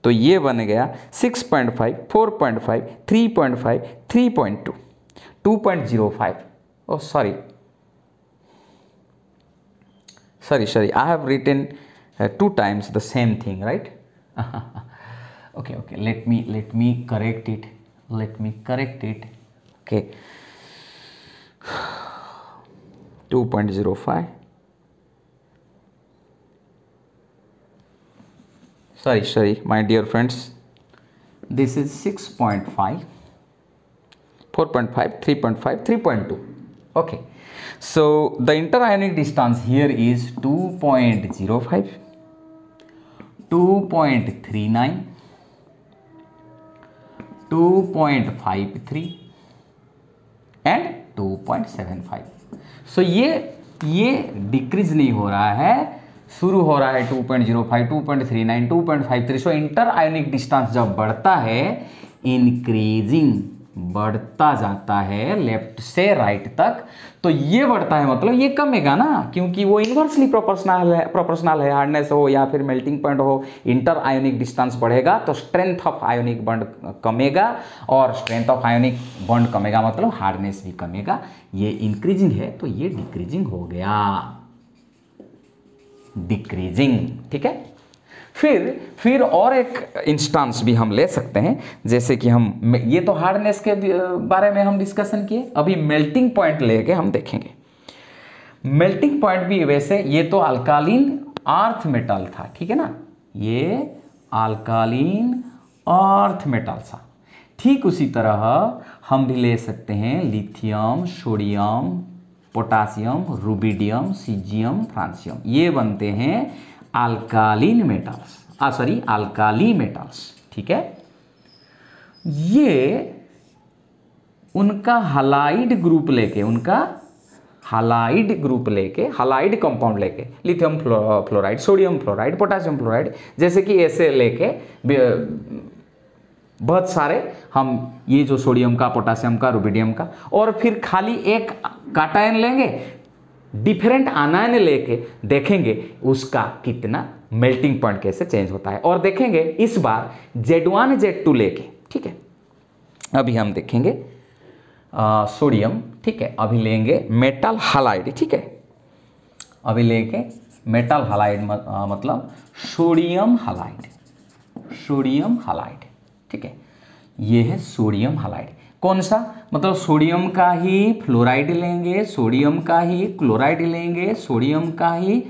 तो ये बन गया 6.5, 4.5, 3.5, 3.2, 2.05। Oh sorry, I have written 2 times the same thing, right? Okay, let me correct it. Okay, 2.05. Sorry, my dear friends. This is 6.5, 4.5, 3.5, 3.2. okay. So the interionic distance here is 2.05, 2.39, 2.53 and 2.75। सो ये डिक्रीज नहीं हो रहा है, शुरू हो रहा है 2.05, 2.39, 2.53। सो inter ionic distance जब बढ़ता है, इंक्रीजिंग बढ़ता जाता है लेफ्ट से राइट तक, तो ये बढ़ता है मतलब ये कमेगा ना, क्योंकि वो इन्वर्सली प्रोपोर्शनल है। हार्डनेस हो या फिर मेल्टिंग पॉइंट हो, इंटर आयोनिक डिस्टेंस बढ़ेगा तो स्ट्रेंथ ऑफ आयोनिक बॉन्ड कमेगा, और स्ट्रेंथ ऑफ आयोनिक बॉन्ड कमेगा मतलब हार्डनेस भी कमेगा। ये इंक्रीजिंग है तो ये डिक्रीजिंग हो गया, डिक्रीजिंग। ठीक है, फिर और एक इंस्टेंस भी हम ले सकते हैं, जैसे कि हम ये तो हार्डनेस के बारे में हम डिस्कशन किए, अभी मेल्टिंग पॉइंट लेके हम देखेंगे। मेल्टिंग पॉइंट भी वैसे, ये तो अल्कालीन अर्थ मेटल था, ठीक है ना, ये अल्कालीन अर्थ मेटल था। ठीक उसी तरह हम भी ले सकते हैं lithium, sodium, potassium, rubidium, caesium, francium, ये बनते हैं अल्कालीन मेटल्स, अल्काली मेटल्स। ठीक है, ये उनका हलाइड ग्रुप लेके, हलाइड कंपाउंड लेके, lithium fluoride, sodium fluoride, potassium fluoride, जैसे कि ऐसे लेके बहुत सारे हम ये जो सोडियम का, पोटासियम का, रुबिडियम का, और फिर खाली एक काटायन लेंगे, डिफरेंट आनायन लेके देखेंगे उसका कितना मेल्टिंग पॉइंट कैसे चेंज होता है, और देखेंगे इस बार Z1 Z2 लेके। ठीक है, अभी हम देखेंगे सोडियम, ठीक है, अभी लेंगे मेटल हालाइड। ठीक है, अभी लेंगे मेटल हालाइड मतलब सोडियम हालाइड। ठीक है, ये है सोडियम हालाइड। कौन सा, मतलब सोडियम का ही फ्लोराइड लेंगे, सोडियम का ही क्लोराइड लेंगे, सोडियम का ही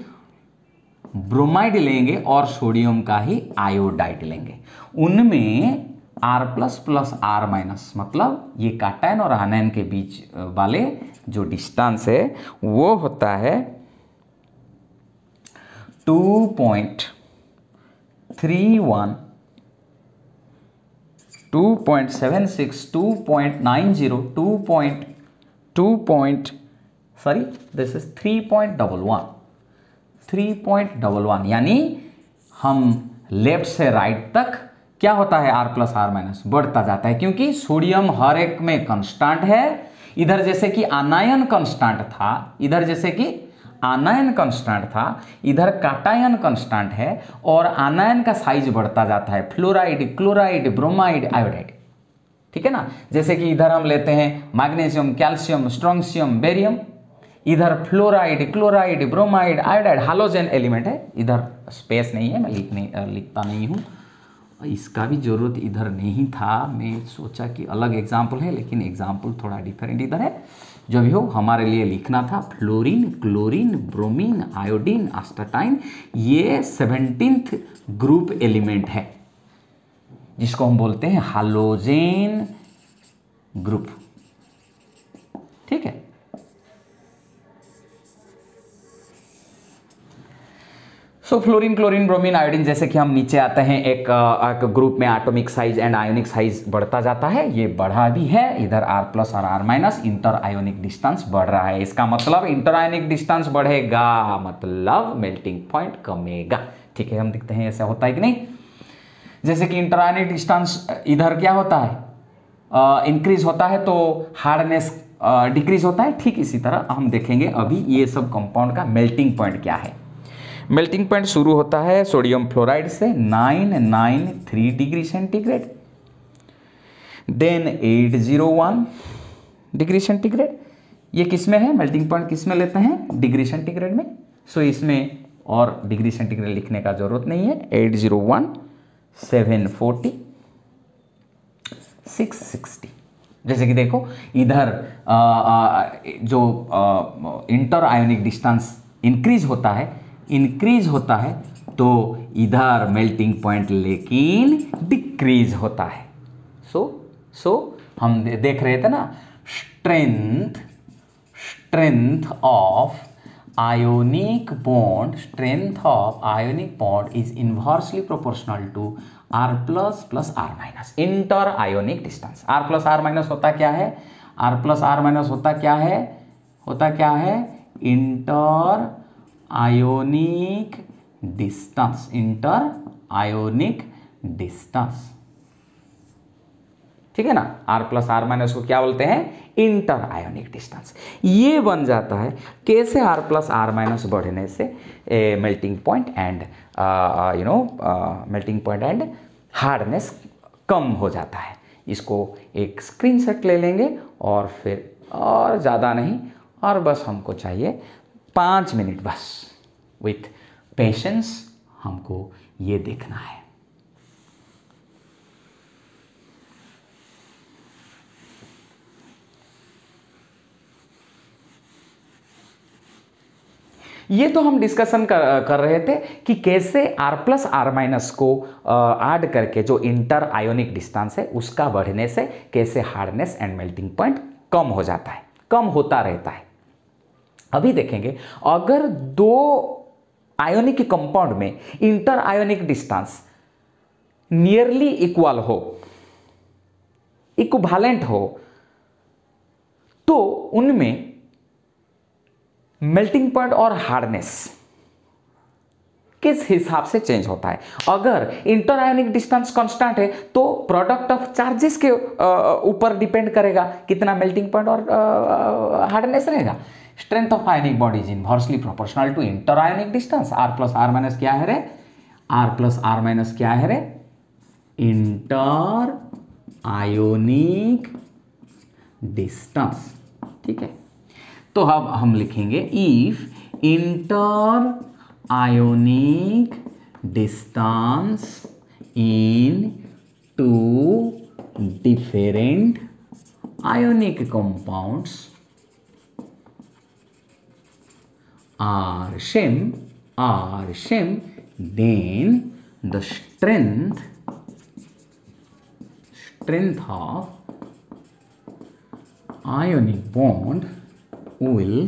ब्रोमाइड लेंगे और सोडियम का ही आयोडाइड लेंगे। उनमें R++R- मतलब ये काटायन और आनायन के बीच वाले जो डिस्टेंस है वो होता है 2.31, 2.76, 2.90, 3.11, यानी हम लेफ्ट से राइट तक क्या होता है, R+R- बढ़ता जाता है, क्योंकि सोडियम हर एक में कांस्टेंट है। इधर जैसे कि आनायन कांस्टेंट था, इधर काटायन कांस्टेंट है, और आनायन का साइज बढ़ता जाता है, फ्लोराइड, क्लोराइड, ब्रोमाइड, आयोडाइड। ठीक है ना, जैसे कि इधर हम लेते हैं मैग्नीशियम, कैल्शियम, स्ट्रोंशियम, बेरियम, इधर fluoride, chloride, bromide, iodide, halogen element है। इधर स्पेस नहीं है, मैं लिखता नहीं हूँ, इसका भी जरूरत इधर नहीं था, मैं सोचा कि अलग एग्जाम्पल है, लेकिन एग्जाम्पल थोड़ा डिफरेंट इधर है। जो भी हो, हमारे लिए लिखना था फ्लोरीन, क्लोरीन, ब्रोमीन, आयोडीन, एस्टाटाइन, ये 17th ग्रुप एलिमेंट है, जिसको हम बोलते हैं हालोजेन ग्रुप। ठीक है, सो फ्लोरीन, क्लोरीन, ब्रोमीन, आयोडीन, जैसे कि हम नीचे आते हैं एक ग्रुप में atomic size and ionic size बढ़ता जाता है, ये बढ़ा भी है, इधर R प्लस और R minus, inter ionic distance बढ़ रहा है। इसका मतलब इंटर आयोनिक डिस्टेंस बढ़ेगा, मतलब मेल्टिंग पॉइंट कमेगा। ठीक है, हम देखते हैं ऐसा होता है कि नहीं। जैसे कि इंटर आयोनिक डिस्टेंस इधर क्या होता है, इंक्रीज होता है, तो हार्डनेस डिक्रीज होता है। ठीक इसी तरह हम देखेंगे अभी ये सब कंपाउंड का मेल्टिंग पॉइंट क्या है। मेल्टिंग पॉइंट शुरू होता है सोडियम फ्लोराइड से 993 degree centigrade, then 801 degree centigrade. ये किस में है, मेल्टिंग पॉइंट किस में लेते हैं, डिग्री सेंटीग्रेड में। सो इसमें और डिग्री सेंटीग्रेड लिखने का जरूरत नहीं है। 801, 740, 660। जैसे कि देखो इधर जो इंटर आयोनिक डिस्टेंस इंक्रीज होता है तो इधर मेल्टिंग पॉइंट लेकिन डिक्रीज होता है। सो हम देख रहे थे ना, strength of ionic bond is inversely proportional to R plus R minus inter ionic distance. R plus R minus होता क्या है, R प्लस R माइनस होता क्या है, इंटर आयोनिक डिस्टेंस। ठीक है ना, R प्लस R माइनस को क्या बोलते हैं, इंटर आयोनिक डिस्टेंस। ये बन जाता है कैसे, R प्लस R माइनस बढ़ने से मेल्टिंग पॉइंट एंड हार्डनेस कम हो जाता है। इसको एक स्क्रीनशॉट ले लेंगे और फिर और ज़्यादा नहीं, और बस हमको चाहिए 5 मिनट बस, विथ पेशेंस हमको ये देखना है। ये तो हम डिस्कशन कर रहे थे कि कैसे R प्लस R माइनस को ऐड करके जो इंटर आयोनिक डिस्टेंस है उसका बढ़ने से कैसे हार्डनेस एंड मेल्टिंग पॉइंट कम हो जाता है, कम होता रहता है। अभी देखेंगे अगर दो आयोनिक कंपाउंड में inter ionic distance nearly equal हो, इक्विवेलेंट हो, तो उनमें मेल्टिंग पॉइंट और हार्डनेस किस हिसाब से चेंज होता है। अगर इंटर आयोनिक डिस्टेंस कांस्टेंट है तो प्रोडक्ट ऑफ चार्जेस के ऊपर डिपेंड करेगा कितना मेल्टिंग पॉइंट और हार्डनेस रहेगा। Strength of ionic bond is inversely proportional to inter ionic distance. R plus R minus क्या है रे, R प्लस R माइनस क्या है रे, इंटर आयोनिक डिस्टेंस। ठीक है, तो अब हम लिखेंगे if inter ionic distance in two different ionic compounds are same, then the strength of ionic bond will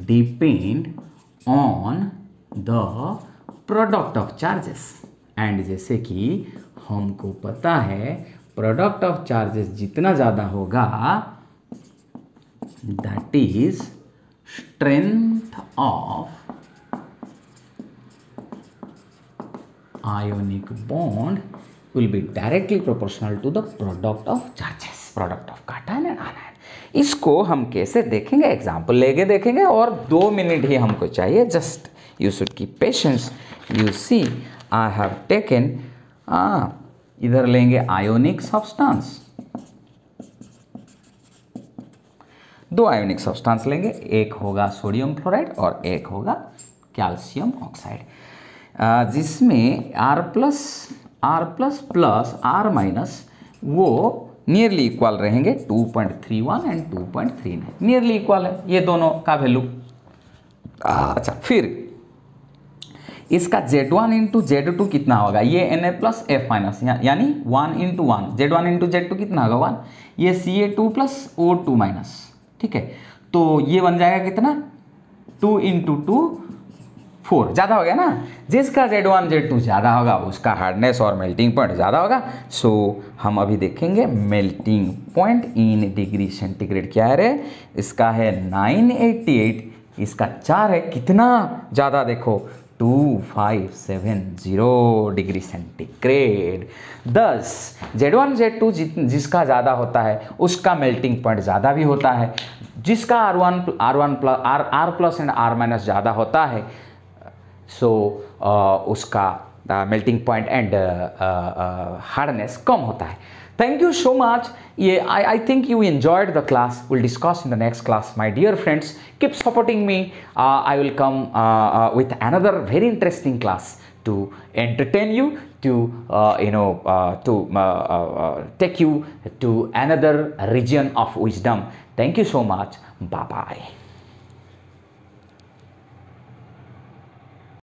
depend on the product of charges। And जैसे कि हमको पता है प्रोडक्ट ऑफ चार्जेस जितना ज़्यादा होगा that is strength of ionic bond will be directly proportional to the product of charges, product of cation and anion। इसको हम कैसे देखेंगे, एग्जाम्पल लेके देखेंगे, और 2 मिनट ही हमको चाहिए। Just you should keep patience. You see I have taken, इधर लेंगे आयोनिक सब्सटेंस, 2 आयोनिक सब्सटेंस लेंगे, एक होगा सोडियम फ्लोराइड और एक होगा कैल्शियम ऑक्साइड, जिसमें R प्लस R माइनस वो नियरली इक्वल रहेंगे, 2.31 एंड 2.39 नियरली इक्वल है ये दोनों का वैल्यू। अच्छा, फिर इसका Z1 इंटू Z2 कितना होगा, ये Na प्लस F माइनस, यानी 1 इंटू 1, Z1 इंटू Z2 कितना होगा 1, ये Ca2 प्लस O2 माइनस। ठीक है, तो ये बन जाएगा कितना, 2 इंटू 2 4 ज़्यादा हो गया ना, जिसका Z1 Z2 ज़्यादा होगा उसका हार्डनेस और मेल्टिंग पॉइंट ज़्यादा होगा। सो हम अभी देखेंगे melting point in degree centigrade क्या है रे, इसका है 988, इसका 4 है, कितना ज़्यादा देखो 2570 डिग्री सेंटीग्रेड। 10 Z1 Z2 जिसका ज़्यादा होता है उसका मेल्टिंग पॉइंट ज़्यादा भी होता है, जिसका R plus and R minus ज़्यादा होता है सो उसका मेल्टिंग पॉइंट एंड हार्डनेस कम होता है। Thank you so much. ये I think you enjoyed the class. We'll discuss in the next class. My dear friends, keep supporting me. I will come with another very interesting class to entertain you, to take you to another region of wisdom. Thank you so much. Bye bye.